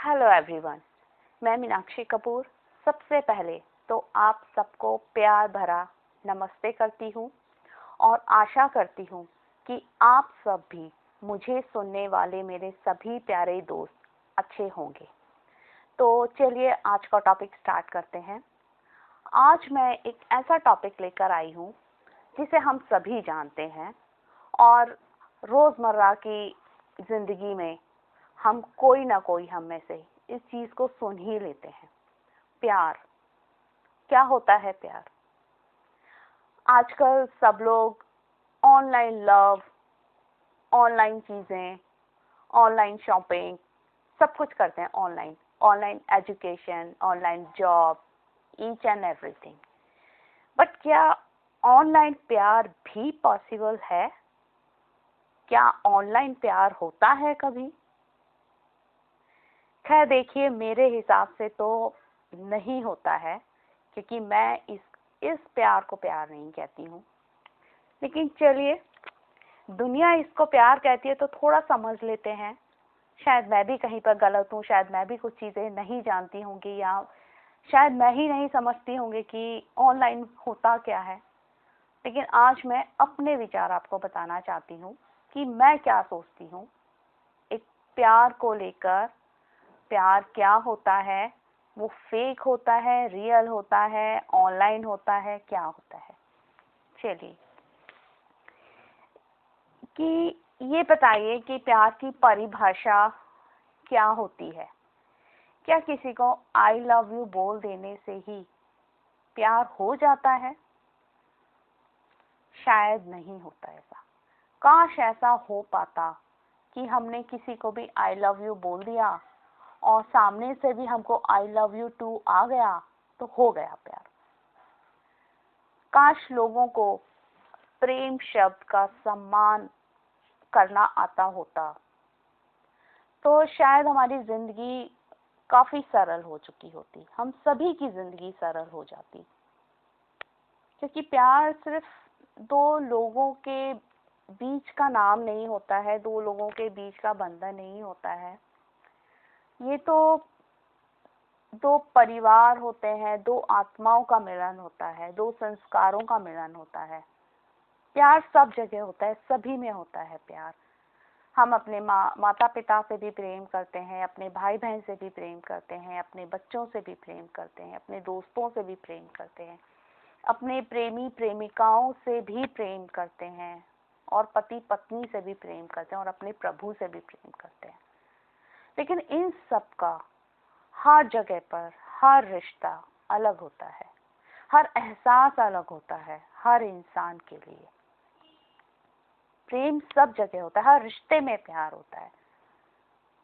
Hello everyone, मैं मीनाक्षी कपूर सबसे पहले तो आप सबको प्यार भरा नमस्ते करती हूँ और आशा करती हूँ कि आप सब भी मुझे सुनने वाले मेरे सभी प्यारे दोस्त अच्छे होंगे। तो चलिए आज का टॉपिक स्टार्ट करते हैं। आज मैं एक ऐसा टॉपिक लेकर आई हूँ जिसे हम सभी जानते हैं और रोज़मर्रा की ज़िंदगी में हम कोई ना कोई हम में से इस चीज को सुन ही लेते हैं। प्यार क्या होता है? प्यार आजकल सब लोग ऑनलाइन लव, ऑनलाइन चीजें, ऑनलाइन शॉपिंग सब कुछ करते हैं। Online education, online job, each and everything. But क्या ऑनलाइन प्यार भी पॉसिबल है? क्या ऑनलाइन प्यार होता है कभी? खैर देखिए, मेरे हिसाब से तो नहीं होता है, क्योंकि मैं इस प्यार को प्यार नहीं कहती हूँ। लेकिन चलिए, दुनिया इसको प्यार कहती है तो थोड़ा समझ लेते हैं। शायद मैं भी कहीं पर गलत हूँ, शायद मैं भी कुछ चीज़ें नहीं जानती होंगी, या शायद मैं ही नहीं समझती होंगी कि ऑनलाइन होता क्या है। लेकिन आज मैं अपने विचार आपको बताना चाहती हूँ कि मैं क्या सोचती हूँ एक प्यार को लेकर। प्यार क्या होता है? वो फेक होता है, रियल होता है, ऑनलाइन होता है, क्या होता है? चलिए, कि ये बताइए कि प्यार की परिभाषा क्या होती है? क्या किसी को आई लव यू बोल देने से ही प्यार हो जाता है? शायद नहीं होता ऐसा। काश ऐसा हो पाता कि हमने किसी को भी आई लव यू बोल दिया और सामने से भी हमको आई लव यू टू आ गया तो हो गया प्यार। काश लोगों को प्रेम शब्द का सम्मान करना आता होता तो शायद हमारी जिंदगी काफी सरल हो चुकी होती, हम सभी की जिंदगी सरल हो जाती। क्योंकि प्यार सिर्फ दो लोगों के बीच का नाम नहीं होता है, दो लोगों के बीच का बंधन नहीं होता है। ये तो दो परिवार होते हैं, दो आत्माओं का मिलन होता है, दो संस्कारों का मिलन होता है। प्यार सब जगह होता है, सभी में होता है प्यार। हम अपने माता पिता से भी प्रेम करते हैं, अपने भाई बहन से भी प्रेम करते हैं, अपने बच्चों से भी प्रेम करते हैं, अपने दोस्तों से भी प्रेम करते हैं, अपने प्रेमी प्रेमिकाओं से भी प्रेम करते हैं, और पति पत्नी से भी प्रेम करते हैं, और अपने प्रभु से भी प्रेम करते हैं। लेकिन इन सब का हर जगह पर हर रिश्ता अलग होता है, हर एहसास अलग होता है हर इंसान के लिए। प्रेम सब जगह होता है, हर रिश्ते में प्यार होता है,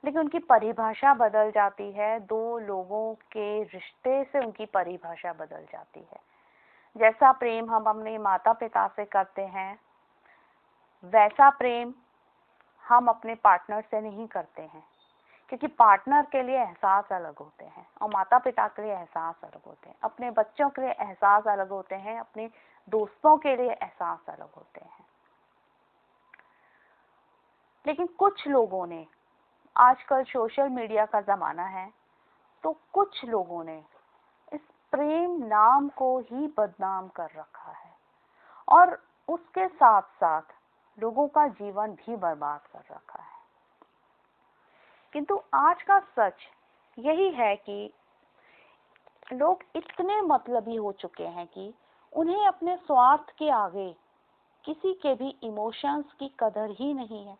लेकिन उनकी परिभाषा बदल जाती है। दो लोगों के रिश्ते से उनकी परिभाषा बदल जाती है। जैसा प्रेम हम अपने माता पिता से करते हैं, वैसा प्रेम हम अपने पार्टनर से नहीं करते हैं, क्योंकि पार्टनर के लिए एहसास अलग होते हैं और माता पिता के लिए एहसास अलग होते हैं, अपने बच्चों के लिए एहसास अलग होते हैं, अपने दोस्तों के लिए एहसास अलग होते हैं। लेकिन कुछ लोगों ने, आजकल सोशल मीडिया का ज़माना है, तो कुछ लोगों ने इस प्रेम नाम को ही बदनाम कर रखा है और उसके साथ साथ लोगों का जीवन भी बर्बाद कर रखा है। किंतु आज का सच यही है कि लोग इतने मतलबी हो चुके हैं कि उन्हें अपने स्वार्थ के आगे किसी के भी इमोशंस की कदर ही नहीं है।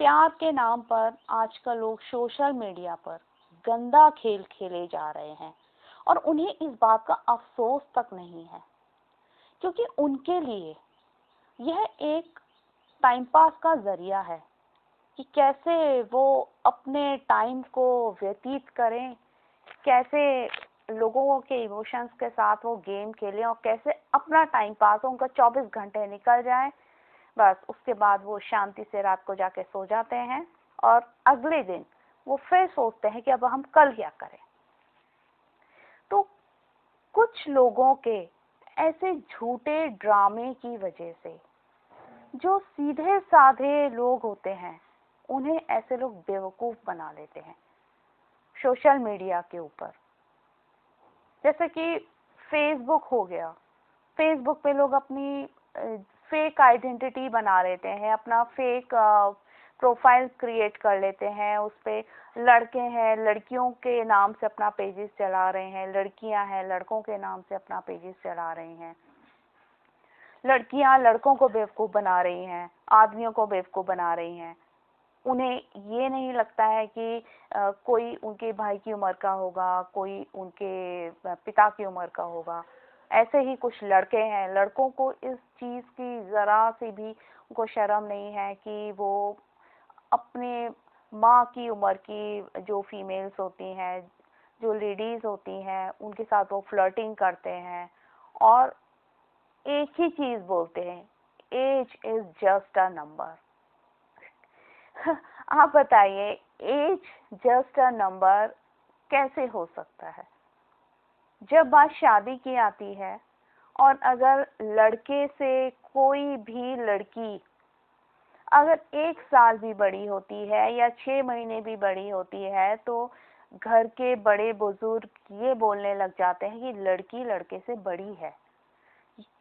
प्यार के नाम पर आजकल लोग सोशल मीडिया पर गंदा खेल खेले जा रहे हैं और उन्हें इस बात का अफसोस तक नहीं है, क्योंकि उनके लिए यह एक टाइम पास का जरिया है कि कैसे वो अपने टाइम को व्यतीत करें, कैसे लोगों के इमोशंस के साथ वो गेम खेलें और कैसे अपना टाइम पास हो, उनका 24 घंटे निकल जाए। बस उसके बाद वो शांति से रात को जाके सो जाते हैं और अगले दिन वो फिर सोचते हैं कि अब हम कल क्या करें। तो कुछ लोगों के ऐसे झूठे ड्रामे की वजह से जो सीधे साधे लोग होते हैं, उन्हें ऐसे लोग बेवकूफ बना लेते हैं। सोशल मीडिया के ऊपर। जैसे कि फेसबुक हो गया, फेसबुक पे लोग अपनी फेक आइडेंटिटी बना लेते हैं, अपना फेक प्रोफाइल क्रिएट कर लेते हैं। उस पे लड़के हैं, लड़कियों के नाम से अपना पेजेस चला रहे हैं, लड़कियां हैं, लड़कों के नाम से अपना पेजेस चला रहे हैं। लड़कियां लड़कों को बेवकूफ़ बना रही हैं, आदमियों को बेवकूफ़ बना रही हैं। उन्हें ये नहीं लगता है कि कोई उनके भाई की उम्र का होगा, कोई उनके पिता की उम्र का होगा। ऐसे ही कुछ लड़के हैं, लड़कों को इस चीज़ की ज़रा सी भी उनको शर्म नहीं है कि वो अपने माँ की उम्र की जो फीमेल्स होती हैं, जो लेडीज़ होती हैं, उनके साथ वो फ्लर्टिंग करते हैं और एक ही चीज़ बोलते हैं, age is just a number. आप बताइए, एज जस्ट अ नंबर कैसे हो सकता है? जब बात शादी की आती है और अगर लड़के से कोई भी लड़की अगर 1 साल भी बड़ी होती है या 6 महीने भी बड़ी होती है तो घर के बड़े बुजुर्ग ये बोलने लग जाते हैं कि लड़की लड़के से बड़ी है।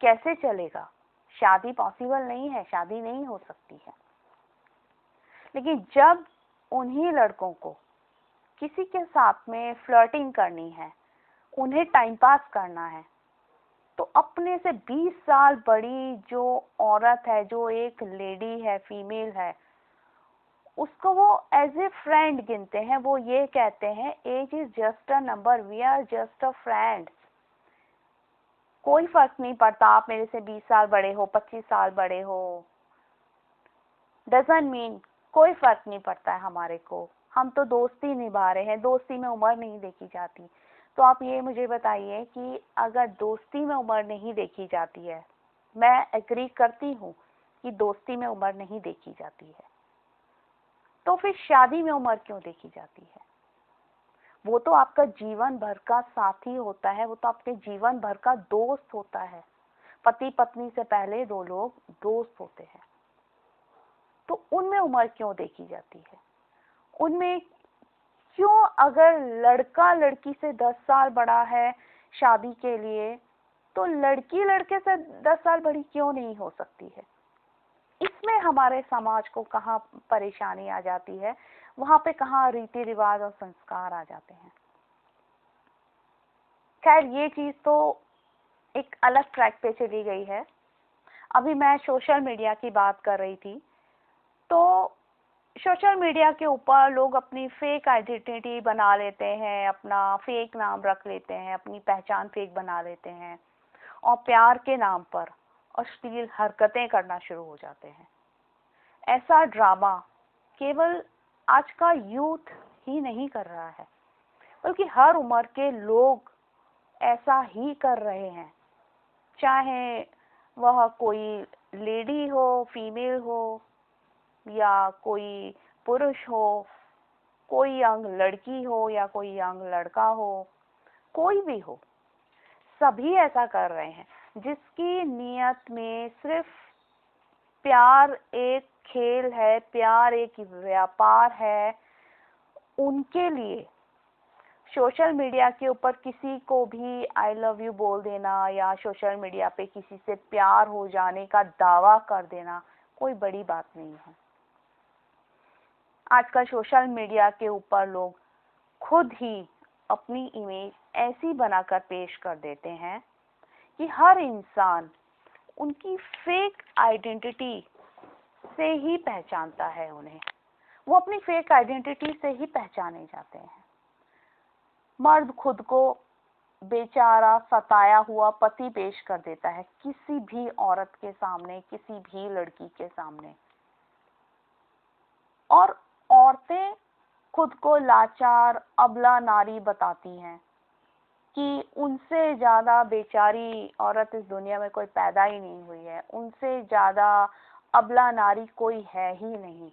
कैसे चलेगा? शादी पॉसिबल नहीं है, शादी नहीं हो सकती है। लेकिन जब उन्हीं लड़कों को किसी के साथ में फ्लर्टिंग करनी है, उन्हें टाइम पास करना है, तो अपने से 20 साल बड़ी जो औरत है, जो एक लेडी है, फीमेल है, उसको वो एज ए फ्रेंड गिनते हैं। वो ये कहते हैं age is just a number, we are just a friend. कोई फर्क नहीं पड़ता आप मेरे से 20 साल बड़े हो, 25 साल बड़े हो, डजंट मीन, कोई फर्क नहीं पड़ता है हमारे को। हम तो दोस्ती निभा रहे हैं, दोस्ती में उम्र नहीं देखी जाती। तो आप ये मुझे बताइए कि अगर दोस्ती में उम्र नहीं देखी जाती है, मैं एग्री करती हूँ कि दोस्ती में उम्र नहीं देखी जाती है, तो फिर शादी में उम्र क्यों देखी जाती है? वो तो आपका जीवन भर का साथी होता है, वो तो आपके जीवन भर का दोस्त होता है। पति पत्नी से पहले दो लोग दोस्त होते हैं, तो उनमें उम्र क्यों देखी जाती है? उनमें क्यों, अगर लड़का लड़की से 10 साल बड़ा है शादी के लिए, तो लड़की लड़के से 10 साल बड़ी क्यों नहीं हो सकती है? इसमें हमारे समाज को कहाँ परेशानी आ जाती है, वहां पे कहाँ रीति रिवाज और संस्कार आ जाते हैं। खैर, ये चीज तो एक अलग ट्रैक पे चली गई है। अभी मैं सोशल मीडिया की बात कर रही थी। तो सोशल मीडिया के ऊपर लोग अपनी फेक आइडेंटिटी बना लेते हैं, अपना फेक नाम रख लेते हैं, अपनी पहचान फेक बना लेते हैं और प्यार के नाम पर अश्लील हरकतें करना शुरू हो जाते हैं। ऐसा ड्रामा केवल आज का यूथ ही नहीं कर रहा है, बल्कि हर उम्र के लोग ऐसा ही कर रहे हैं। चाहे वह कोई लेडी हो, फीमेल हो, या कोई पुरुष हो, कोई यंग लड़की हो या कोई यंग लड़का हो, कोई भी हो, सभी ऐसा कर रहे हैं। जिसकी नीयत में सिर्फ प्यार एक खेल है, प्यार एक व्यापार है, उनके लिए सोशल मीडिया के ऊपर किसी को भी आई लव यू बोल देना या सोशल मीडिया पे किसी से प्यार हो जाने का दावा कर देना कोई बड़ी बात नहीं है। आजकल सोशल मीडिया के ऊपर लोग खुद ही अपनी इमेज ऐसी बनाकर पेश कर देते हैं कि हर इंसान उनकी फेक आइडेंटिटी से ही पहचानता है उन्हें। वो अपनी फेक आइडेंटिटी से ही पहचाने जाते हैं। मर्द खुद को बेचारा सताया हुआ पति पेश कर देता है किसी भी औरत के सामने, किसी भी लड़की के सामने, और औरतें खुद को लाचार अबला नारी बताती हैं कि उनसे ज्यादा बेचारी औरत इस दुनिया में कोई पैदा ही नहीं हुई है, उनसे ज्यादा अबला नारी कोई है ही नहीं।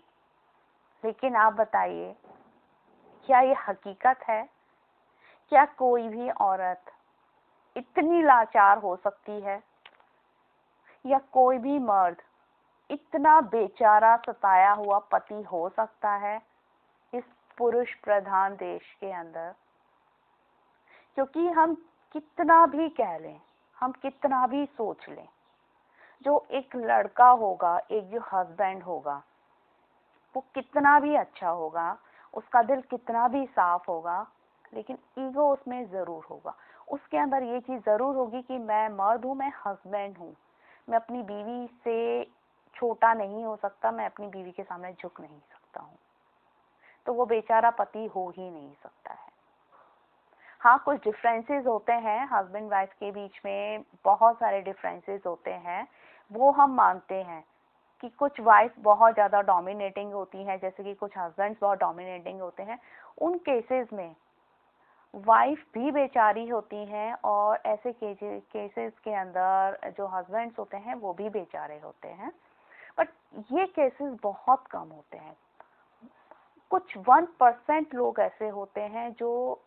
लेकिन आप बताइए, क्या ये हकीकत है? क्या कोई भी औरत इतनी लाचार हो सकती है, या कोई भी मर्द इतना बेचारा सताया हुआ पति हो सकता है? इस पुरुष प्रधान देश के अंदर, क्योंकि हम कितना भी कह लें, हम कितना भी सोच लें, जो एक लड़का होगा, एक जो हस्बैंड होगा, वो कितना भी अच्छा होगा, उसका दिल कितना भी साफ होगा, लेकिन ईगो उसमें जरूर होगा। उसके अंदर ये चीज जरूर होगी कि मैं मर्द हूँ, मैं हस्बैंड हूँ, मैं अपनी बीवी से छोटा नहीं हो सकता, मैं अपनी बीवी के सामने झुक नहीं सकता हूँ। तो वो बेचारा पति हो ही नहीं सकता है। हाँ, कुछ डिफरेंसेस होते हैं हस्बैंड वाइफ के बीच में, बहुत सारे डिफरेंसेस होते हैं, वो हम मानते हैं कि कुछ वाइफ बहुत ज़्यादा डोमिनेटिंग होती हैं, जैसे कि कुछ हस्बैंड्स बहुत डोमिनेटिंग होते हैं। उन केसेस में वाइफ भी बेचारी होती हैं, और ऐसे केसेस के अंदर जो हस्बैंड्स होते हैं वो भी बेचारे होते हैं। बट ये केसेस बहुत कम होते हैं। कुछ 1% लोग ऐसे होते हैं जो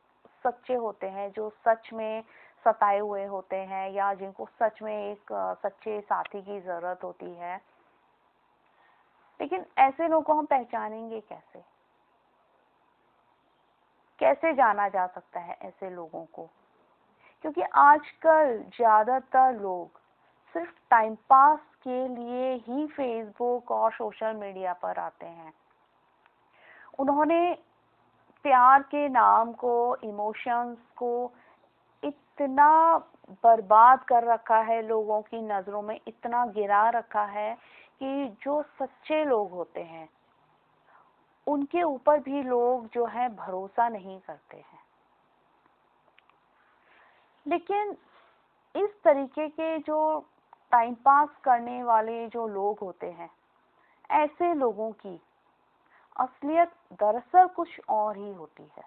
सच्चे होते हैं, जो सच में सताए हुए होते हैं, या जिनको सच में एक सच्चे साथी की जरूरत होती है। लेकिन ऐसे लोगों को हम पहचानेंगे कैसे? कैसे जाना जा सकता है ऐसे लोगों को? क्योंकि आजकल ज्यादातर लोग सिर्फ टाइम पास के लिए ही फेसबुक और सोशल मीडिया पर आते हैं। उन्होंने प्यार के नाम को, इमोशंस को इतना बर्बाद कर रखा है, लोगों की नजरों में इतना गिरा रखा है कि जो सच्चे लोग होते हैं उनके ऊपर भी लोग जो है भरोसा नहीं करते हैं। लेकिन इस तरीके के जो टाइम पास करने वाले जो लोग होते हैं, ऐसे लोगों की असलियत दरअसल कुछ और ही होती है।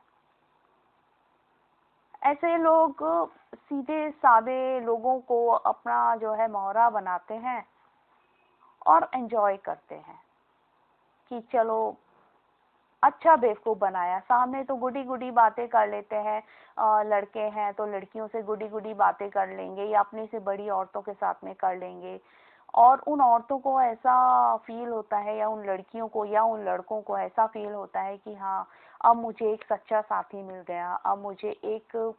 ऐसे लोग सीधे सादे लोगों को अपना जो है मोहरा बनाते हैं और एंजॉय करते हैं कि चलो अच्छा बेवकूफ बनाया। सामने तो गुडी गुडी बातें कर लेते हैं, लड़के हैं तो लड़कियों से गुडी गुडी बातें कर लेंगे, या अपने से बड़ी औरतों के साथ में कर लेंगे, और उन औरतों को ऐसा फील होता है, या उन लड़कियों को या उन लड़कों को ऐसा फील होता है कि हाँ, अब मुझे एक सच्चा साथी मिल गया, अब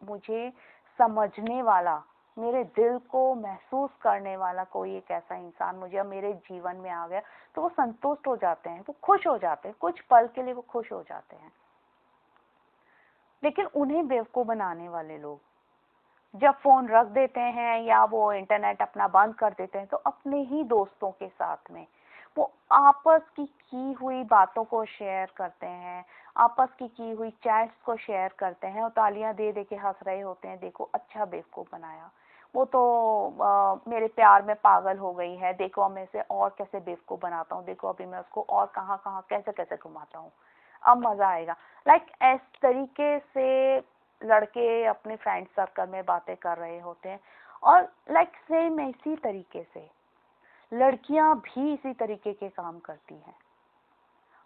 मुझे समझने वाला, मेरे दिल को महसूस करने वाला कोई एक ऐसा इंसान मुझे अब मेरे जीवन में आ गया। तो वो संतुष्ट हो जाते हैं, वो खुश हो जाते हैं, कुछ पल के लिए वो खुश हो जाते हैं। लेकिन उन्हें बेवकूफ बनाने वाले लोग जब फोन रख देते हैं या वो इंटरनेट अपना बंद कर देते हैं, तो अपने ही दोस्तों के साथ में वो आपस की हुई बातों को शेयर करते हैं, आपस की हुई चैट्स को शेयर करते हैं, और तालियां दे दे के हंस रहे होते हैं, देखो अच्छा बेवकूफ बनाया, वो तो मेरे प्यार में पागल हो गई है, देखो मैं इसे और कैसे बेवकूफ बनाता हूँ, देखो अभी मैं उसको और कहाँ कहाँ कैसे कैसे घुमाता हूँ, अब मजा आएगा। लाइक इस तरीके से लड़के अपने फ्रेंड सर्कल में बातें कर रहे होते हैं, और लाइक सेम इसी तरीके से लड़कियां भी इसी तरीके के काम करती हैं।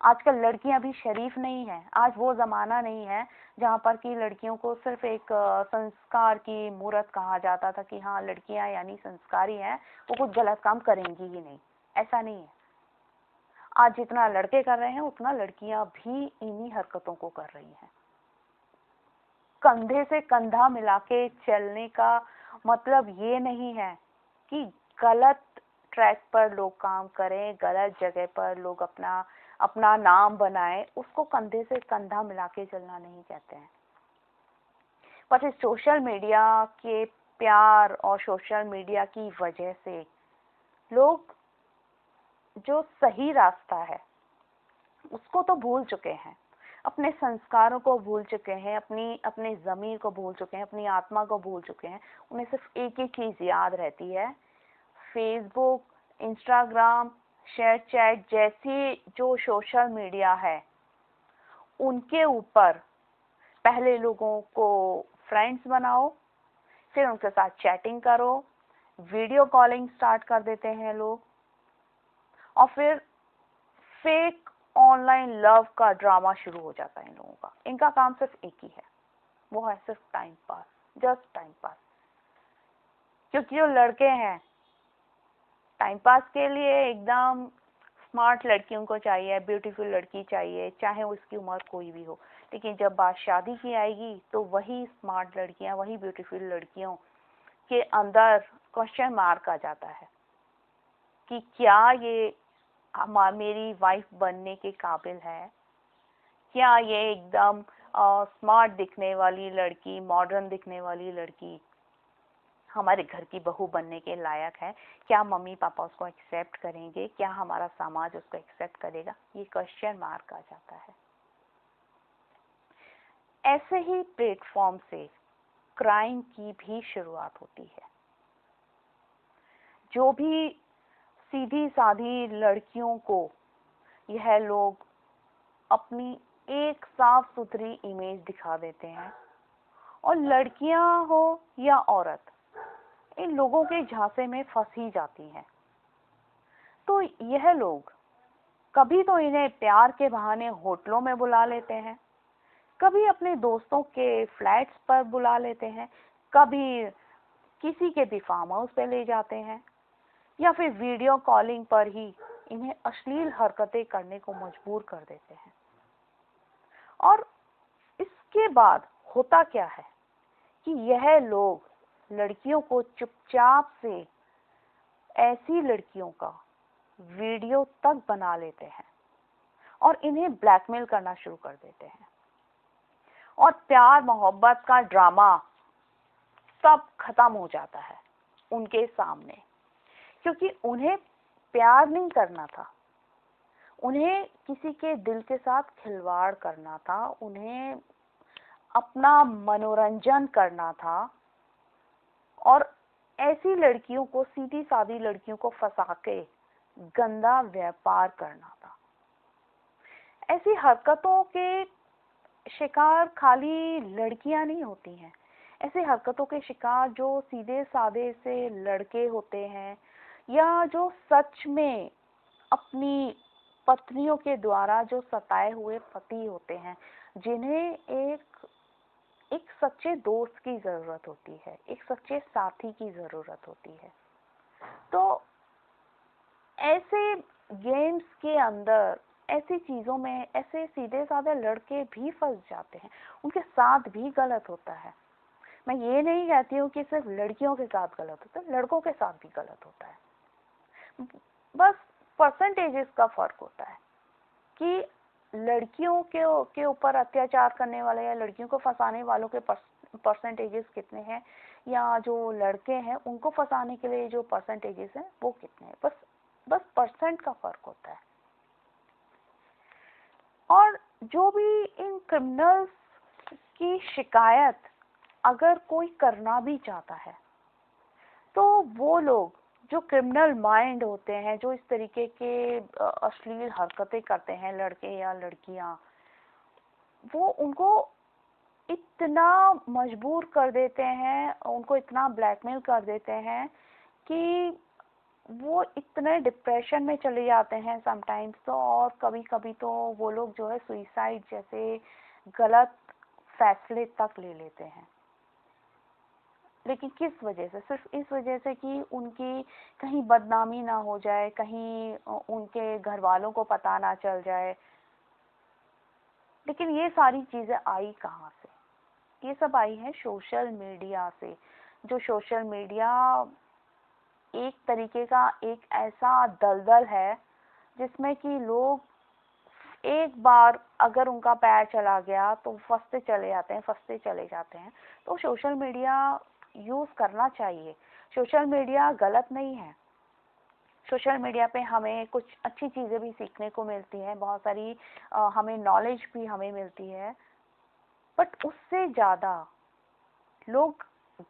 आजकल लड़कियां भी शरीफ नहीं है। आज वो जमाना नहीं है जहाँ पर कि लड़कियों को सिर्फ एक संस्कार की मूरत कहा जाता था कि हाँ, लड़कियां यानी संस्कारी हैं, वो कुछ गलत काम करेंगी ही नहीं। ऐसा नहीं है। आज जितना लड़के कर रहे हैं उतना लड़कियां भी इन्हीं हरकतों को कर रही हैं। कंधे से कंधा मिला के चलने का मतलब ये नहीं है कि गलत ट्रैक पर लोग काम करें, गलत जगह पर लोग अपना नाम बनाएं, उसको कंधे से कंधा मिला के चलना नहीं कहते हैं। पर इस सोशल मीडिया के प्यार और सोशल मीडिया की वजह से लोग जो सही रास्ता है उसको तो भूल चुके हैं, अपने संस्कारों को भूल चुके हैं, अपने ज़मीर को भूल चुके हैं, अपनी आत्मा को भूल चुके हैं। उन्हें सिर्फ एक ही चीज़ याद रहती है, फेसबुक, इंस्टाग्राम, शेयर चैट जैसी जो सोशल मीडिया है, उनके ऊपर पहले लोगों को फ्रेंड्स बनाओ, फिर उनके साथ चैटिंग करो, वीडियो कॉलिंग स्टार्ट कर देते हैं लोग, और फिर फेक ऑनलाइन लव का ड्रामा शुरू हो जाता है इन लोगों का। इनका काम सिर्फ एक ही है, वो है सिर्फ time pass, just time pass. क्योंकि जो लड़के हैं टाइम पास के लिए एकदम स्मार्ट लड़कियों को चाहिए, ब्यूटीफुल लड़की चाहिए, चाहे उसकी उम्र कोई भी हो। लेकिन जब बात शादी की आएगी तो वही स्मार्ट लड़कियां, वही ब्यूटीफुल लड़कियों के अंदर क्वेश्चन मार्क आ जाता है कि क्या ये मेरी वाइफ बनने के काबिल है, क्या ये एकदम स्मार्ट दिखने वाली लड़की, मॉडर्न दिखने वाली लड़की हमारे घर की बहू बनने के लायक है, क्या मम्मी पापा उसको एक्सेप्ट करेंगे, क्या हमारा समाज उसको एक्सेप्ट करेगा। ये क्वेश्चन मार्क आ जाता है। ऐसे ही प्लेटफॉर्म से क्राइम की भी शुरुआत होती है। जो भी सीधी साधी लड़कियों को यह लोग अपनी एक साफ सुथरी इमेज दिखा देते हैं, और लड़कियां हो या औरत, इन लोगों के झांसे में फंस ही जाती हैं। तो यह लोग कभी तो इन्हें प्यार के बहाने होटलों में बुला लेते हैं, कभी अपने दोस्तों के फ्लैट्स पर बुला लेते हैं, कभी किसी के भी फार्म हाउस पे ले जाते हैं, या फिर वीडियो कॉलिंग पर ही इन्हें अश्लील हरकतें करने को मजबूर कर देते हैं। और इसके बाद होता क्या है कि यह लोग लड़कियों को चुपचाप से ऐसी लड़कियों का वीडियो तक बना लेते हैं और इन्हें ब्लैकमेल करना शुरू कर देते हैं, और प्यार मोहब्बत का ड्रामा सब खत्म हो जाता है उनके सामने। क्योंकि उन्हें प्यार नहीं करना था, उन्हें किसी के दिल के साथ खिलवाड़ करना था, उन्हें अपना मनोरंजन करना था, और ऐसी लड़कियों को, सीधी सादी लड़कियों को फंसा के गंदा व्यापार करना था। ऐसी हरकतों के शिकार खाली लड़कियां नहीं होती हैं, ऐसे हरकतों के शिकार जो सीधे सादे से लड़के होते हैं, या जो सच में अपनी पत्नियों के द्वारा जो सताए हुए पति होते हैं, जिन्हें एक सच्चे दोस्त की जरूरत होती है, एक सच्चे साथी की जरूरत होती है। तो ऐसे गेम्स के अंदर, ऐसी चीजों में ऐसे सीधे साधे लड़के भी फंस जाते हैं, उनके साथ भी गलत होता है। मैं ये नहीं कहती हूँ कि सिर्फ लड़कियों के साथ गलत होता है, लड़कों के साथ भी गलत होता है। बस परसेंटेजेस का फर्क होता है कि लड़कियों के ऊपर अत्याचार करने वाले या लड़कियों को फंसाने वालों के परसेंटेजेस कितने हैं, या जो लड़के हैं उनको फंसाने के लिए जो परसेंटेजेस हैं वो कितने हैं। बस परसेंट का फर्क होता है। और जो भी इन क्रिमिनल्स की शिकायत अगर कोई करना भी चाहता है, तो वो लोग जो क्रिमिनल माइंड होते हैं, जो इस तरीके के अश्लील हरकतें करते हैं लड़के या लड़कियां, वो उनको इतना मजबूर कर देते हैं, उनको इतना ब्लैकमेल कर देते हैं कि वो इतने डिप्रेशन में चले जाते हैं समटाइम्स तो, और कभी कभी तो वो लोग जो है सुइसाइड जैसे गलत फैसले तक ले लेते हैं। लेकिन किस वजह से? सिर्फ इस वजह से कि उनकी कहीं बदनामी ना हो जाए, कहीं उनके घर वालों को पता ना चल जाए। लेकिन ये सारी चीजें आई कहाँ से? ये सब आई है सोशल मीडिया से। जो सोशल मीडिया एक तरीके का एक ऐसा दलदल है जिसमें कि लोग एक बार अगर उनका पैर चला गया तो फंसते चले जाते हैं। तो सोशल मीडिया यूज करना चाहिए। सोशल मीडिया गलत नहीं है। सोशल मीडिया पे हमें कुछ अच्छी चीजें भी सीखने को मिलती हैं, बहुत सारी हमें नॉलेज भी हमें मिलती है, बट उससे ज्यादा लोग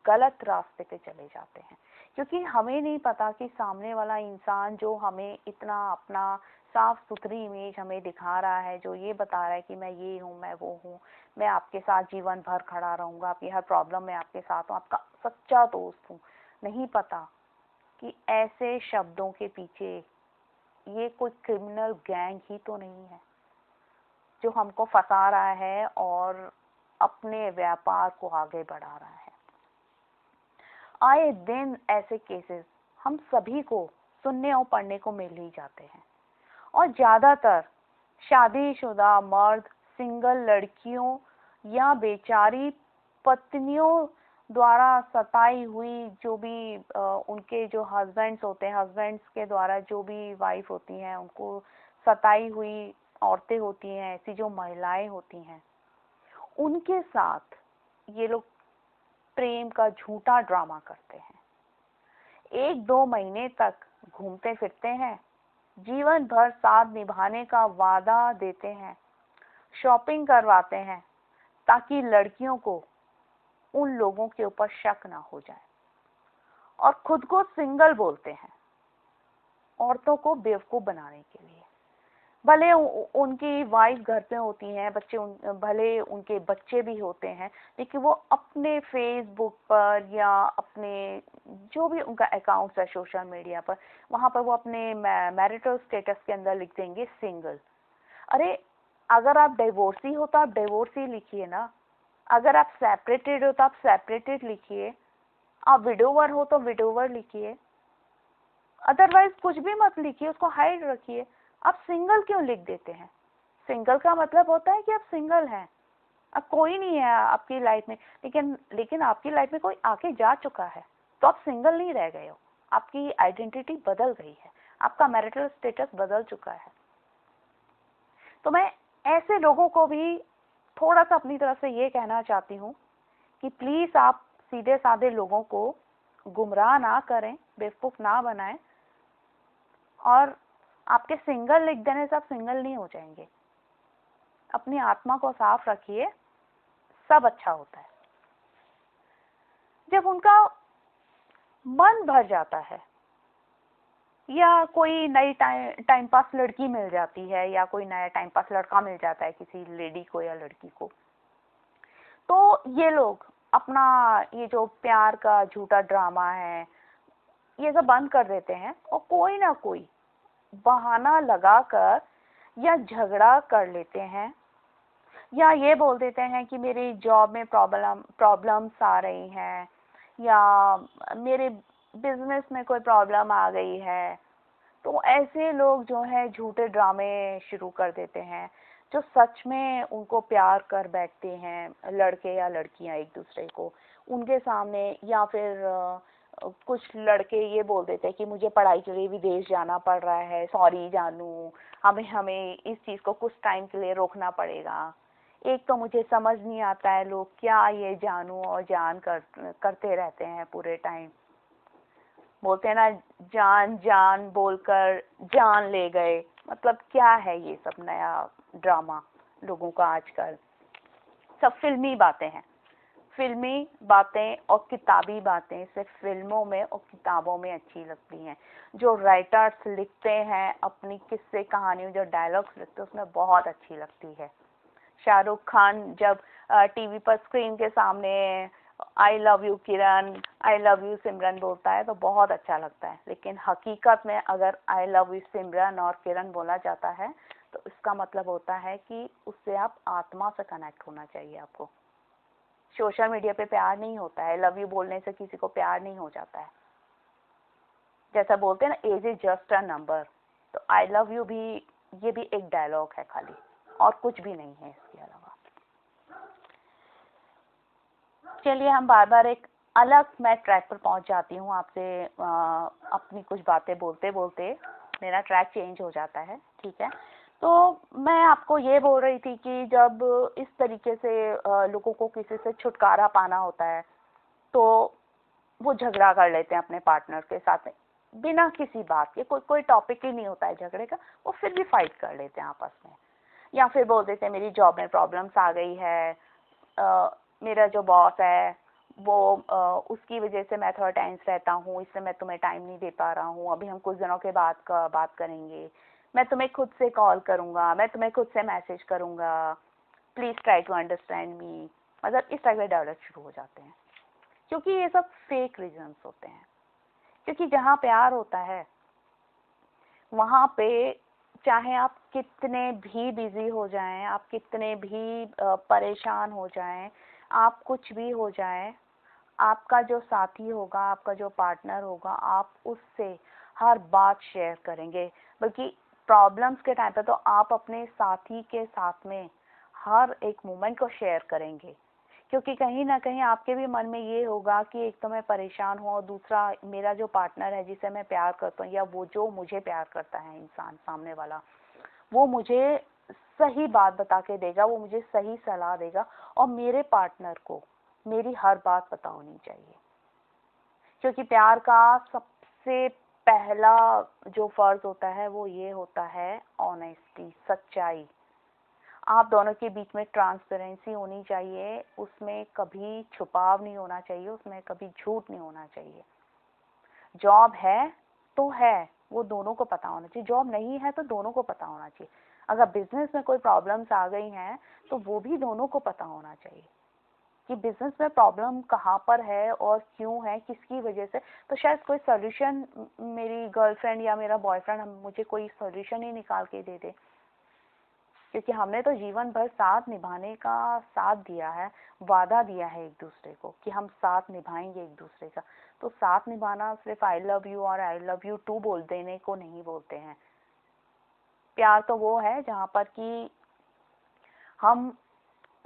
गलत रास्ते पे चले जाते हैं, क्योंकि हमें नहीं पता कि सामने वाला इंसान जो हमें इतना अपना साफ सुथरी इमेज हमें दिखा रहा है, जो ये बता रहा है कि मैं ये हूँ, मैं वो हूँ, मैं आपके साथ जीवन भर खड़ा रहूंगा, आपकी हर प्रॉब्लम में आपके साथ हूँ, आपका सच्चा दोस्त हूँ, नहीं पता कि ऐसे शब्दों के पीछे ये कोई क्रिमिनल गैंग ही तो नहीं है जो हमको फंसा रहा है और अपने व्यापार को आगे बढ़ा रहा है। आए दिन ऐसे केसेस हम सभी को सुनने और पढ़ने को मिल ही जाते हैं, और ज़्यादातर शादीशुदा मर्द सिंगल लड़कियों या बेचारी पत्नियों द्वारा सताई हुई, जो भी उनके जो हस्बैंड्स होते हैं, हस्बैंड्स के द्वारा जो भी वाइफ होती हैं उनको सताई हुई औरतें होती हैं, ऐसी जो महिलाएं होती हैं, उनके साथ ये लोग प्रेम का झूठा ड्रामा करते हैं। 1-2 महीने तक घूमते फिरते हैं, जीवन भर साथ निभाने का वादा देते हैं, शॉपिंग करवाते हैं ताकि लड़कियों को उन लोगों के ऊपर शक ना हो जाए, और खुद को सिंगल बोलते हैं औरतों को बेवकूफ बनाने के लिए। भले उनकी वाइफ घर पे होती हैं, भले उनके बच्चे भी होते हैं, लेकिन वो अपने फेसबुक पर या अपने जो भी उनका अकाउंट्स है सोशल मीडिया पर, वहां पर वो अपने मैरिटल स्टेटस के अंदर लिख देंगे सिंगल। अरे अगर आप डिवोर्सी हो तो आप डिवोर्सी लिखिए ना, अगर आप सेपरेटेड हो तो आप सेपरेटेड लिखिए, आप विडोवर हो तो विडोवर लिखिए, अदरवाइज कुछ भी मत लिखिए, उसको हाइड रखिए। आप सिंगल क्यों लिख देते हैं? सिंगल का मतलब होता है कि आप सिंगल हैं, अब कोई नहीं है आपकी लाइफ में, लेकिन आपकी लाइफ में कोई आके जा चुका है, तो आप सिंगल नहीं रह गए हो, आपकी आइडेंटिटी बदल गई है, आपका मैरिटल स्टेटस बदल चुका है। तो मैं ऐसे लोगों को भी थोड़ा सा अपनी तरफ से ये कहना चाहती हूँ कि प्लीज आप सीधे साधे लोगों को गुमराह ना करें, बेवकूफ ना बनाएं, और आपके सिंगल लिख देने से आप सिंगल नहीं हो जाएंगे। अपनी आत्मा को साफ रखिए, सब अच्छा होता है। जब उनका मन भर जाता है या कोई नई टाइम पास लड़की मिल जाती है या कोई नया टाइम पास लड़का मिल जाता है किसी लेडी को या लड़की को, तो ये लोग अपना ये जो प्यार का झूठा ड्रामा है ये सब बंद कर देते हैं और कोई ना कोई बहाना लगाकर या झगड़ा कर लेते हैं, या ये बोल देते हैं कि मेरी जॉब में प्रॉब्लम्स आ रही हैं, या मेरे बिजनेस में कोई प्रॉब्लम आ गई है। तो ऐसे लोग जो है झूठे ड्रामे शुरू कर देते हैं, जो सच में उनको प्यार कर बैठते हैं, लड़के या लड़कियां एक दूसरे को, उनके सामने, या फिर कुछ लड़के ये बोल देते हैं कि मुझे पढ़ाई के लिए विदेश जाना पड़ रहा है, सॉरी जानू, हमें इस चीज़ को कुछ टाइम के लिए रोकना पड़ेगा। एक तो मुझे समझ नहीं आता है लोग क्या ये जानू और जान करते रहते हैं पूरे टाइम। बोलते हैं ना, जान जान बोलकर जान ले गए, मतलब क्या है ये सब नया ड्रामा लोगों का आजकल। सब फिल्मी बातें हैं, फिल्मी बातें और किताबी बातें सिर्फ फिल्मों में और किताबों में अच्छी लगती हैं। जो राइटर्स लिखते हैं अपनी किस्से कहानियों, जो डायलॉग्स लिखते हैं उसमें बहुत अच्छी लगती है। शाहरुख खान जब टीवी पर स्क्रीन के सामने I love you Kiran, I love you Simran बोलता है तो बहुत अच्छा लगता है, लेकिन हकीकत में अगर आई लव यू सिमरन और किरण बोला जाता है तो इसका मतलब होता है कि उससे आप आत्मा से कनेक्ट होना चाहिए आपको। सोशल मीडिया पे प्यार नहीं होता है, लव यू बोलने से किसी को प्यार नहीं हो जाता है। जैसा बोलते हैं ना, age is just a number, तो आई लव यू भी, ये भी एक डायलॉग है खाली, और कुछ भी नहीं है इसके अलावा। चलिए हम बार बार एक अलग मैं ट्रैक पर पहुंच जाती हूँ आपसे, अपनी कुछ बातें बोलते बोलते मेरा ट्रैक चेंज हो जाता है, ठीक है। तो मैं आपको ये बोल रही थी कि जब इस तरीके से लोगों को किसी से छुटकारा पाना होता है तो वो झगड़ा कर लेते हैं अपने पार्टनर के साथ में, बिना किसी बात के, कोई टॉपिक ही नहीं होता है झगड़े का, वो फिर भी फाइट कर लेते हैं आपस में। या फिर बोल देते हैं मेरी जॉब में प्रॉब्लम्स आ गई है, मेरा जो बॉस है वो उसकी वजह से मैं थोड़ा टेंस रहता हूँ, इससे मैं तुम्हें टाइम नहीं दे पा रहा हूँ, अभी हम कुछ दिनों के बाद बात करेंगे, मैं तुम्हें खुद से कॉल करूँगा, मैं तुम्हें खुद से मैसेज करूँगा, please try to understand me. मतलब इस टाइप के डायलॉग शुरू हो जाते हैं, क्योंकि ये सब फेक रीजंस होते हैं। क्योंकि जहाँ प्यार होता है वहाँ पे चाहे आप कितने भी बिजी हो जाएं, आप कितने भी परेशान हो जाएं, आप कुछ भी हो जाएं, आपका जो साथी होगा, आपका जो पार्टनर होगा, आप उससे हर बात शेयर करेंगे। बल्कि प्रॉब्लम्स के टाइम पे तो आप अपने साथी के साथ में हर एक मोमेंट को शेयर करेंगे, क्योंकि कहीं ना कहीं आपके भी मन में ये होगा कि एक तो मैं परेशान हूँ और दूसरा मेरा जो पार्टनर है जिसे मैं प्यार करता हूँ या वो जो मुझे प्यार करता है इंसान सामने वाला, वो मुझे सही बात बता के देगा, वो मुझे सही सलाह देगा और मेरे पार्टनर को मेरी हर बात पता होनी चाहिए। क्योंकि प्यार का सबसे पहला जो फर्ज होता है वो ये होता है ऑनेस्टी, सच्चाई। आप दोनों के बीच में ट्रांसपेरेंसी होनी चाहिए, उसमें कभी छुपाव नहीं होना चाहिए, उसमें कभी झूठ नहीं होना चाहिए। जॉब है तो है, वो दोनों को पता होना चाहिए, जॉब नहीं है तो दोनों को पता होना चाहिए। अगर बिजनेस में कोई प्रॉब्लम्स आ गई हैं तो वो भी दोनों को पता होना चाहिए कि बिजनेस में प्रॉब्लम कहाँ पर है और क्यों है, किसकी वजह से। तो शायद कोई सोल्यूशन मेरी गर्लफ्रेंड या मेरा बॉयफ्रेंड मुझे कोई सोल्यूशन ही निकाल के दे दे, क्योंकि हमने तो जीवन भर साथ निभाने का साथ दिया है, वादा दिया है एक दूसरे को कि हम साथ निभाएंगे एक दूसरे का। तो साथ निभाना सिर्फ आई लव यू और आई लव यू टू बोल देने को नहीं बोलते हैं। प्यार तो वो है जहाँ पर कि हम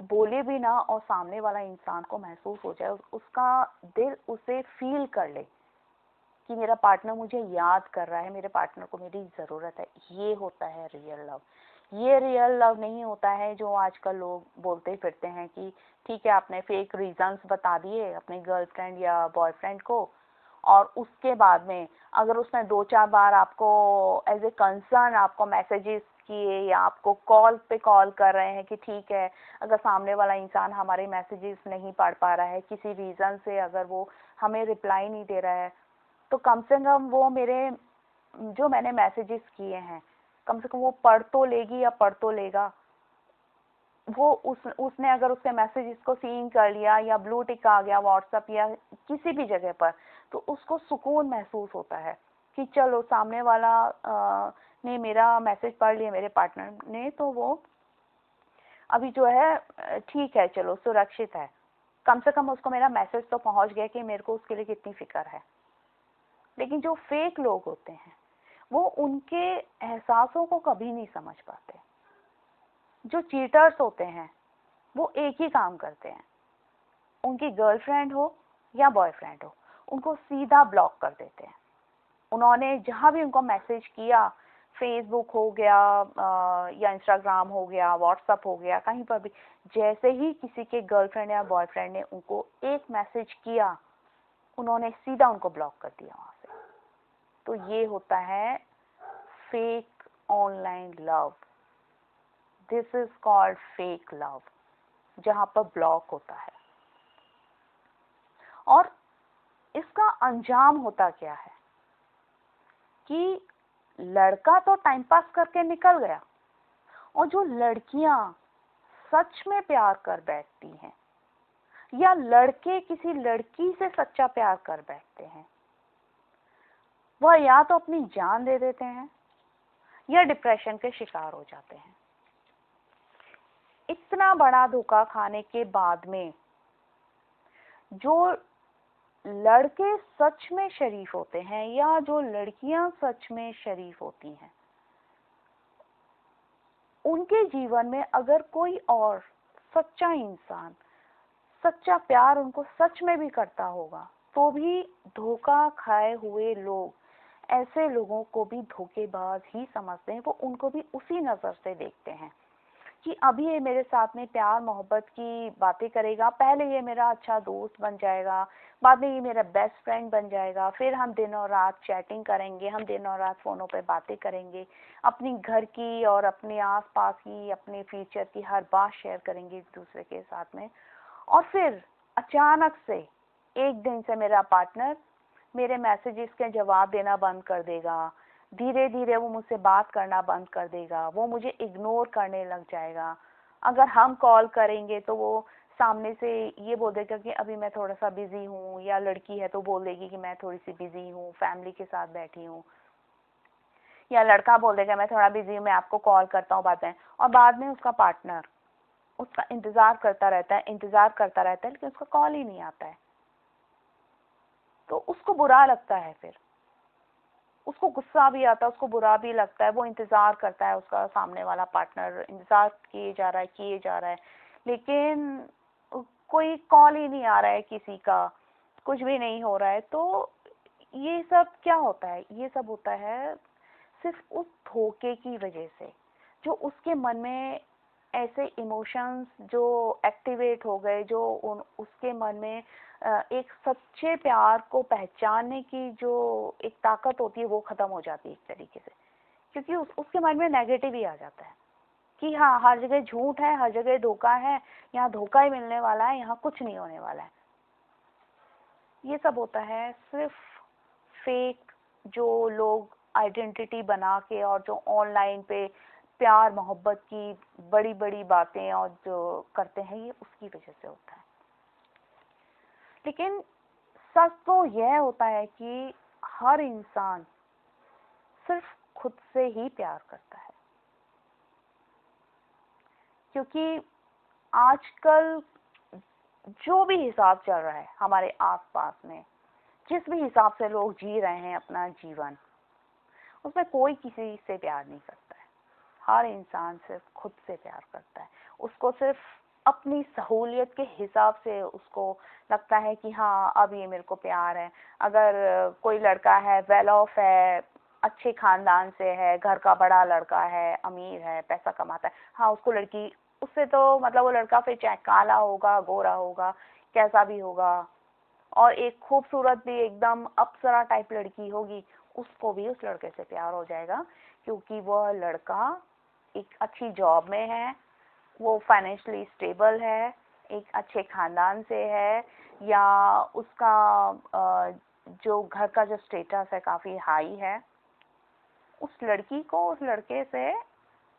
बोले भी ना और सामने वाला इंसान को महसूस हो जाए, उसका दिल उसे फील कर ले कि मेरा पार्टनर मुझे याद कर रहा है, मेरे पार्टनर को मेरी ज़रूरत है। ये होता है रियल लव। ये रियल लव नहीं होता है जो आजकल लोग बोलते फिरते हैं कि ठीक है आपने फेक रीजंस बता दिए अपने गर्लफ्रेंड या बॉयफ्रेंड को, और उसके बाद में अगर उसने 2-4 बार आपको एज ए कंसर्न आपको मैसेजेस किए या आपको कॉल पे कॉल कर रहे हैं कि ठीक है, अगर सामने वाला इंसान हमारे मैसेजेस नहीं पढ़ पा रहा है किसी रीज़न से, अगर वो हमें रिप्लाई नहीं दे रहा है, तो कम से कम वो मेरे जो मैंने मैसेजेस किए हैं कम से कम वो पढ़ तो लेगी या पढ़ तो लेगा। वो उसने अगर उसके मैसेजेस को सीन कर लिया या ब्लू टिक आ गया व्हाट्सएप या किसी भी जगह पर, तो उसको सुकून महसूस होता है कि चलो सामने वाला ने मेरा मैसेज पढ़ लिया, मेरे पार्टनर ने, तो वो अभी जो है ठीक है, चलो सुरक्षित है, कम से कम उसको मेरा मैसेज तो पहुंच गया कि मेरे को उसके लिए कितनी फिक्र है। लेकिन जो फेक लोग होते हैं वो उनके एहसासों को कभी नहीं समझ पाते। जो चीटर्स होते हैं वो एक ही काम करते हैं, उनकी गर्लफ्रेंड हो या बॉयफ्रेंड हो उनको सीधा ब्लॉक कर देते हैं। उन्होंने जहां भी उनको मैसेज किया, फेसबुक हो गया या इंस्टाग्राम हो गया, व्हाट्सएप हो गया, कहीं पर भी जैसे ही किसी के गर्लफ्रेंड या बॉयफ्रेंड ने उनको एक मैसेज किया उन्होंने सीधा उनको ब्लॉक कर दिया वहां से। तो ये होता है fake online love. This is called fake love, जहां पर ब्लॉक होता है। और इसका अंजाम होता क्या है कि लड़का तो टाइम पास करके निकल गया और जो लड़कियां सच में प्यार कर बैठती हैं या लड़के किसी लड़की से सच्चा प्यार कर बैठते हैं, वह या तो अपनी जान दे देते हैं या डिप्रेशन के शिकार हो जाते हैं। इतना बड़ा धोखा खाने के बाद में जो लड़के सच में शरीफ होते हैं या जो लड़कियां सच में शरीफ होती हैं, उनके जीवन में अगर कोई और सच्चा इंसान सच्चा प्यार उनको सच में भी करता होगा तो भी धोखा खाए हुए लोग ऐसे लोगों को भी धोखेबाज ही समझते हैं। वो उनको भी उसी नजर से देखते हैं कि अभी ये मेरे साथ में प्यार मोहब्बत की बातें करेगा, पहले ये मेरा अच्छा दोस्त बन जाएगा, बाद में ये मेरा बेस्ट फ्रेंड बन जाएगा, फिर हम दिन और रात चैटिंग करेंगे, हम दिन और रात फोनों पे बातें करेंगे, अपनी घर की और अपने आसपास की अपने फ्यूचर की हर बात शेयर करेंगे एक दूसरे के साथ में। और फिर अचानक से एक दिन से मेरा पार्टनर मेरे मैसेजेस के जवाब देना बंद कर देगा, धीरे धीरे वो मुझसे बात करना बंद कर देगा, वो मुझे इग्नोर करने लग जाएगा। अगर हम कॉल करेंगे तो वो सामने से ये बोल देगा कि अभी मैं थोड़ा सा बिजी हूँ, या लड़की है तो बोल देगी कि मैं थोड़ी सी बिजी हूँ, फैमिली के साथ बैठी हूँ, या लड़का बोल देगा मैं थोड़ा बिजी हूँ, मैं आपको कॉल करता हूँ बाद में। और बाद में उसका पार्टनर उसका इंतजार करता रहता है, इंतजार करता रहता है, लेकिन उसका कॉल ही नहीं आता है। तो उसको बुरा लगता है फिर उसको गुस्सा भी आता है, उसको बुरा भी लगता है, वो इंतजार करता है, उसका सामने वाला पार्टनर इंतजार किए जा रहा है, लेकिन कोई कॉल ही नहीं आ रहा है किसी का, कुछ भी नहीं हो रहा है। तो ये सब क्या होता है? ये सब होता है सिर्फ उस धोखे की वजह से, जो उसके मन में ऐसे इमोशंस जो एक्टिवेट हो गए, जो उसके मन में एक सच्चे प्यार को पहचानने की जो एक ताकत होती है वो खत्म हो जाती है एक तरीके से, क्योंकि उसके मन में नेगेटिव ही आ जाता है कि हाँ, हर जगह झूठ है, हर जगह धोखा है, यहाँ धोखा ही मिलने वाला है, यहाँ कुछ नहीं होने वाला है। ये सब होता है सिर्फ फेक, जो लोग आइडेंटिटी बना के और जो ऑनलाइन पे प्यार मोहब्बत की बड़ी बड़ी बातें और जो करते हैं, ये उसकी वजह से होता है। लेकिन सच तो यह होता है कि हर इंसान सिर्फ खुद से ही प्यार करता है, क्योंकि आजकल जो भी हिसाब चल रहा है हमारे आसपास में, जिस भी हिसाब से लोग जी रहे हैं अपना जीवन, उसमें कोई किसी से प्यार नहीं करता है। हर इंसान सिर्फ खुद से प्यार करता है। उसको सिर्फ अपनी सहूलियत के हिसाब से उसको लगता है कि हाँ, अब ये मेरे को प्यार है। अगर कोई लड़का है, वेल ऑफ है, अच्छे खानदान से है, घर का बड़ा लड़का है, अमीर है, पैसा कमाता है, हाँ, उसको लड़की उससे तो मतलब वो लड़का फिर चाहे काला होगा, गोरा होगा, कैसा भी होगा, और एक खूबसूरत भी एकदम अप्सरा टाइप लड़की होगी, उसको भी उस लड़के से प्यार हो जाएगा, क्योंकि वह लड़का एक अच्छी जॉब में है, वो फाइनेंशियली स्टेबल है, एक अच्छे खानदान से है, या उसका जो घर का जो स्टेटस है काफी हाई है। उस लड़की को उस लड़के से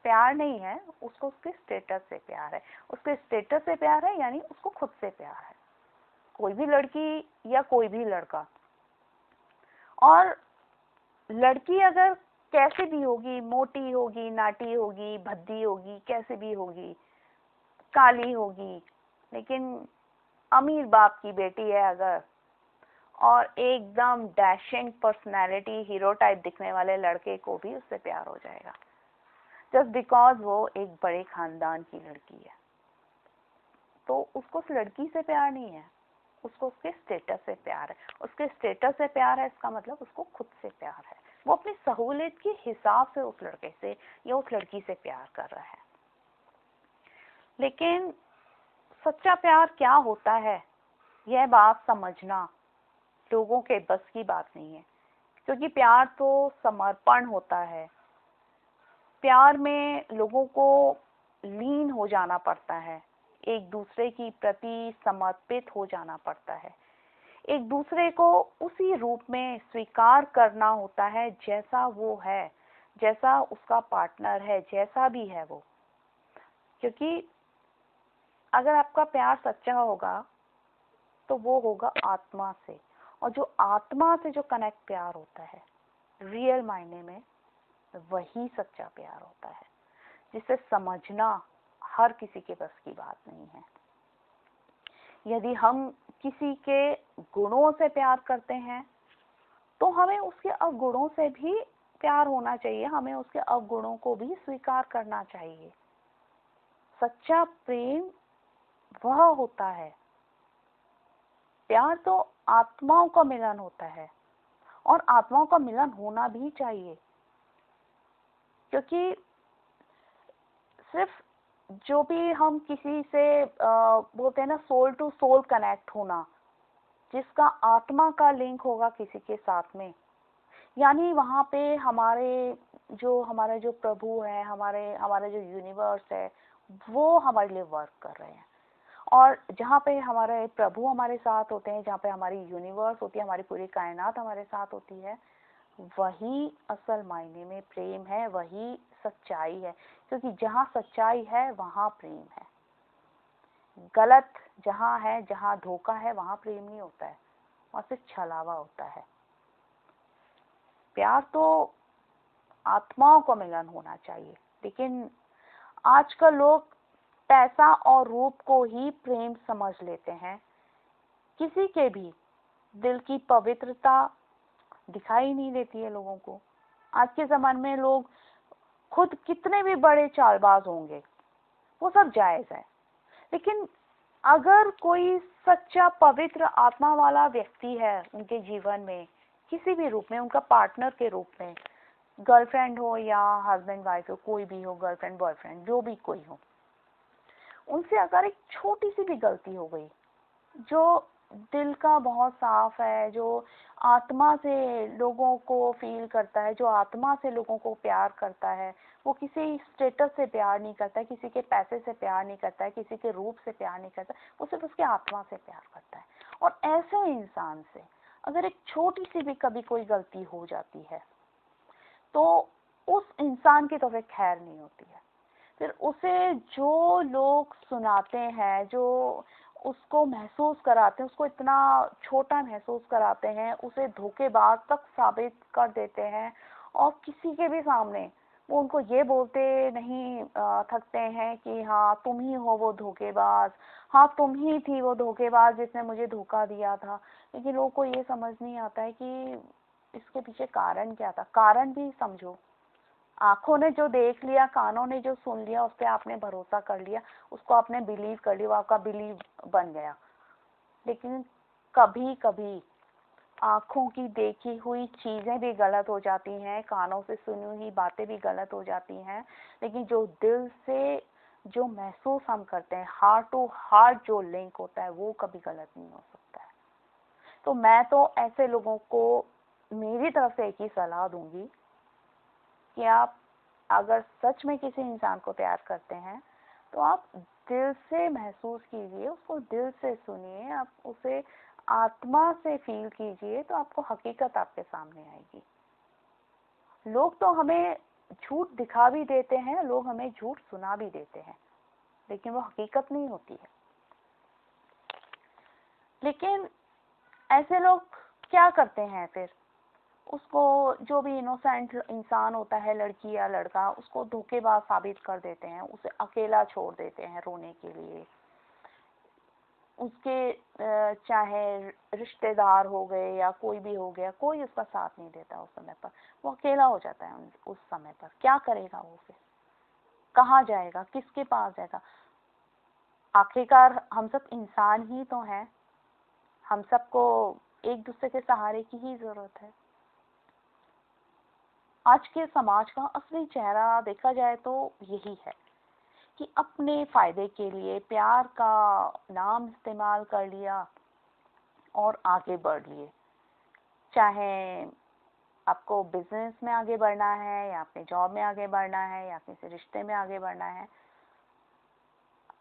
प्यार नहीं है, उसको उसके स्टेटस से प्यार है। उसके स्टेटस से प्यार है यानी उसको खुद से प्यार है। कोई भी लड़की या कोई भी लड़का, और लड़की अगर कैसे भी होगी, मोटी होगी, नाटी होगी, भद्दी होगी, कैसे भी होगी, काली होगी, लेकिन अमीर बाप की बेटी है अगर, और एकदम डैशिंग पर्सनैलिटी, हीरो टाइप दिखने वाले लड़के को भी उससे प्यार हो जाएगा, जस्ट बिकॉज वो एक बड़े खानदान की लड़की है। तो उसको उस लड़की से प्यार नहीं है, उसको उसके स्टेटस से प्यार है। उसके स्टेटस से प्यार है, इसका मतलब उसको खुद से प्यार है। वो अपनी सहूलियत के हिसाब से उस लड़के से या उस लड़की से प्यार कर रहा है। लेकिन सच्चा प्यार क्या होता है, यह बात समझना लोगों के बस की बात नहीं है, क्योंकि प्यार तो समर्पण होता है। प्यार में लोगों को लीन हो जाना पड़ता है, एक दूसरे की प्रति समर्पित हो जाना पड़ता है, एक दूसरे को उसी रूप में स्वीकार करना होता है जैसा वो है, जैसा उसका पार्टनर है, जैसा भी है वो। क्योंकि अगर आपका प्यार सच्चा होगा तो वो होगा आत्मा से, और जो आत्मा से जो कनेक्ट प्यार होता है रियल मायने में, वही सच्चा प्यार होता है, जिसे समझना हर किसी के बस की बात नहीं है। यदि हम किसी के गुणों से प्यार करते हैं तो हमें उसके अवगुणों से भी प्यार होना चाहिए, हमें उसके अवगुणों को भी स्वीकार करना चाहिए। सच्चा प्रेम वह होता है, प्यार तो आत्माओं का मिलन होता है, और आत्माओं का मिलन होना भी चाहिए, क्योंकि सिर्फ जो भी हम किसी से बोलते हैं ना, सोल टू सोल कनेक्ट होना, जिसका आत्मा का लिंक होगा किसी के साथ में, यानी वहाँ पे हमारे जो प्रभु है, हमारे जो यूनिवर्स है, वो हमारे लिए वर्क कर रहे हैं। और जहाँ पे हमारे प्रभु हमारे साथ होते हैं, जहाँ पे हमारी यूनिवर्स होती है, हमारी पूरी कायनात हमारे साथ होती है, वही असल मायने में प्रेम है, वही सच्चाई है। क्योंकि जहाँ सच्चाई है वहाँ प्रेम है। गलत जहाँ है, जहाँ धोखा है, वहाँ प्रेम नहीं होता है, वहाँ सिर्फ छलावा होता है। प्यार तो आत्माओं का मिलन होना चाहिए, लेकिन आजकल लोग पैसा और रूप को ही प्रेम समझ लेते हैं। किसी के भी दिल की पवित्रता, दिखाई नहीं देती है लोगों को। आज के ज़माने में लोग खुद कितने भी बड़े चालबाज होंगे, वो सब जायज़ है, लेकिन अगर कोई सच्चा पवित्र आत्मा वाला व्यक्ति है उनके जीवन में, किसी भी रूप में, उनका पार्टनर के रूप में, गर्लफ्रेंड हो या हस्बैंड वाइफ हो, कोई भी हो, गर्लफ्रेंड बॉयफ्रेंड जो भी कोई हो, उनसे अगर एक छोटी सी भी गलती हो गई, जो दिल का बहुत साफ है, जो आत्मा से लोगों को फील करता है, जो आत्मा से लोगों को प्यार करता है, वो किसी स्टेटस से प्यार नहीं करता है, किसी के पैसे से प्यार नहीं करता है, किसी के रूप से प्यार नहीं करता, वो सिर्फ उसके आत्मा से प्यार करता है। और ऐसे इंसान से अगर एक छोटी सी भी कभी कोई गलती हो जाती है तो उस इंसान की तो फिर खैर नहीं होती है। फिर उसे जो लोग सुनाते हैं, जो उसको महसूस कराते हैं, उसको इतना छोटा महसूस कराते हैं, उसे धोखेबाज तक साबित कर देते हैं, और किसी के भी सामने वो उनको ये बोलते नहीं थकते हैं कि हाँ तुम ही हो वो धोखेबाज, हाँ तुम ही थी वो धोखेबाज जिसने मुझे धोखा दिया था। लेकिन लोगों को ये समझ नहीं आता है कि इसके पीछे कारण क्या था। कारण भी समझो, आंखों ने जो देख लिया, कानों ने जो सुन लिया, उस पर आपने भरोसा कर लिया, उसको आपने बिलीव कर लिया, वो आपका बिलीव बन गया। लेकिन कभी कभी आंखों की देखी हुई चीजें भी गलत हो जाती हैं, कानों से सुनी हुई बातें भी गलत हो जाती हैं, लेकिन जो दिल से जो महसूस हम करते हैं, हार्ट टू हार्ट जो लिंक होता है, वो कभी गलत नहीं हो सकता है। तो मैं तो ऐसे लोगों को मेरी तरफ से एक ही सलाह दूंगी कि आप अगर सच में किसी इंसान को प्यार करते हैं तो आप दिल से महसूस कीजिए, उसको दिल से सुनिए, आप उसे आत्मा से फील कीजिए, तो आपको हकीकत आपके सामने आएगी। लोग तो हमें झूठ दिखा भी देते हैं, लोग हमें झूठ सुना भी देते हैं, लेकिन वो हकीकत नहीं होती है। लेकिन ऐसे लोग क्या करते हैं फिर, उसको जो भी इनोसेंट इंसान होता है, लड़की या लड़का, उसको धोखेबाज साबित कर देते हैं, उसे अकेला छोड़ देते हैं रोने के लिए। उसके चाहे रिश्तेदार हो गए या कोई भी हो गया, कोई उसका साथ नहीं देता उस समय पर, वो अकेला हो जाता है उस समय पर। क्या करेगा वो फिर, कहाँ जाएगा, किसके पास जाएगा? आखिरकार हम सब इंसान ही तो हैं, हम सबको एक दूसरे के सहारे की ही जरूरत है। आज के समाज का असली चेहरा देखा जाए तो यही है कि अपने फायदे के लिए प्यार का नाम इस्तेमाल कर लिया और आगे बढ़ लिए। चाहे आपको बिजनेस में आगे बढ़ना है, या अपने जॉब में आगे बढ़ना है, या किसी रिश्ते में आगे बढ़ना है,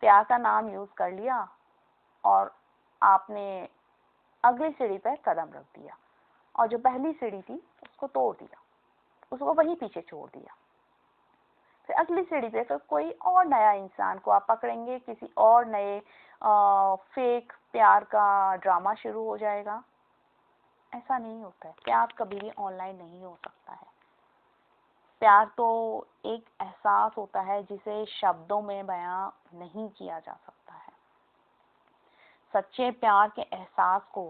प्यार का नाम यूज कर लिया और आपने अगली सीढ़ी पर कदम रख दिया, और जो पहली सीढ़ी थी उसको तोड़ दिया, उसको वहीं पीछे छोड़ दिया। फिर अगली सीढ़ी पे फिर कोई और नया इंसान को आप पकड़ेंगे, किसी और नए फेक प्यार का ड्रामा शुरू हो जाएगा। ऐसा नहीं होता है, प्यार कभी भी ऑनलाइन नहीं हो सकता है। प्यार तो एक एहसास होता है जिसे शब्दों में बयां नहीं किया जा सकता है। सच्चे प्यार के एहसास को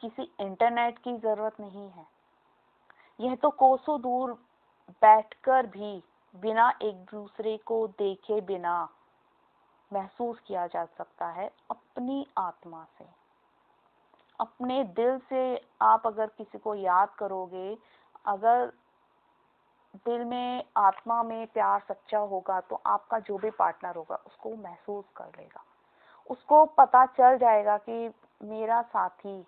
किसी इंटरनेट की जरूरत नहीं है। यह तो कोसों दूर बैठकर भी बिना एक दूसरे को देखे बिना महसूस किया जा सकता है, अपनी आत्मा से, अपने दिल से। आप अगर किसी को याद करोगे, अगर दिल में आत्मा में प्यार सच्चा होगा, तो आपका जो भी पार्टनर होगा उसको महसूस कर लेगा, उसको पता चल जाएगा कि मेरा साथी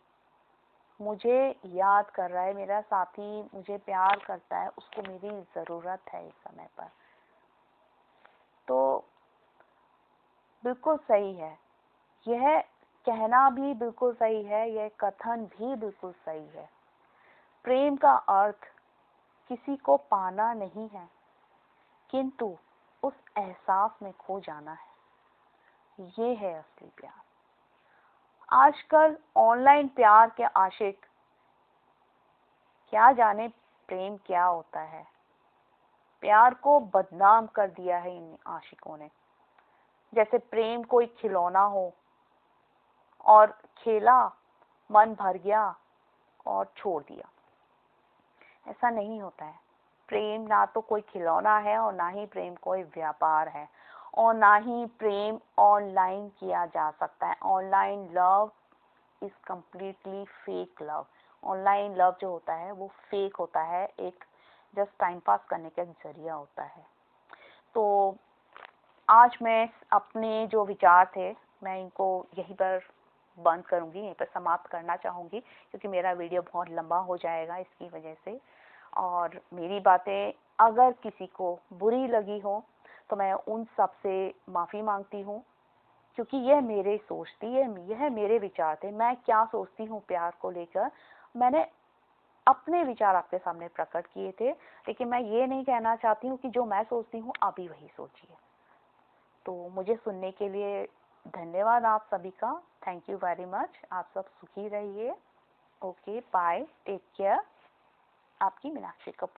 मुझे याद कर रहा है, मेरा साथी मुझे प्यार करता है, उसको मेरी जरूरत है इस समय पर। तो बिल्कुल सही है, यह कहना भी बिल्कुल सही है, यह कथन भी बिल्कुल सही है। प्रेम का अर्थ किसी को पाना नहीं है, किंतु उस एहसास में खो जाना है। ये है असली प्यार। आजकल ऑनलाइन प्यार के आशिक क्या जाने प्रेम क्या होता है। प्यार को बदनाम कर दिया है इन आशिकों ने, जैसे प्रेम कोई खिलौना हो, और खेला, मन भर गया और छोड़ दिया। ऐसा नहीं होता है। प्रेम ना तो कोई खिलौना है और ना ही प्रेम कोई व्यापार है, और ना ही प्रेम ऑनलाइन किया जा सकता है। Online love is completely fake love. Online love जो होता है वो फेक होता है, एक जस्ट टाइम पास करने का जरिया होता है। तो आज मैं अपने जो विचार थे मैं इनको यहीं पर बंद करूंगी, यहीं पर समाप्त करना चाहूँगी, क्योंकि मेरा वीडियो बहुत लंबा हो जाएगा इसकी वजह से। और मेरी बातें अगर किसी को बुरी लगी हो तो मैं उन सब से माफ़ी मांगती हूँ, क्योंकि यह मेरे सोच थी, यह मेरे विचार थे। मैं क्या सोचती हूँ प्यार को लेकर, मैंने अपने विचार आपके सामने प्रकट किए थे, लेकिन मैं ये नहीं कहना चाहती हूँ कि जो मैं सोचती हूँ आप भी वही सोचिए। तो मुझे सुनने के लिए धन्यवाद आप सभी का। Thank you very much. आप सब सुखी रहिए। Okay, bye, take care. आपकी मीनाक्षी कपूर।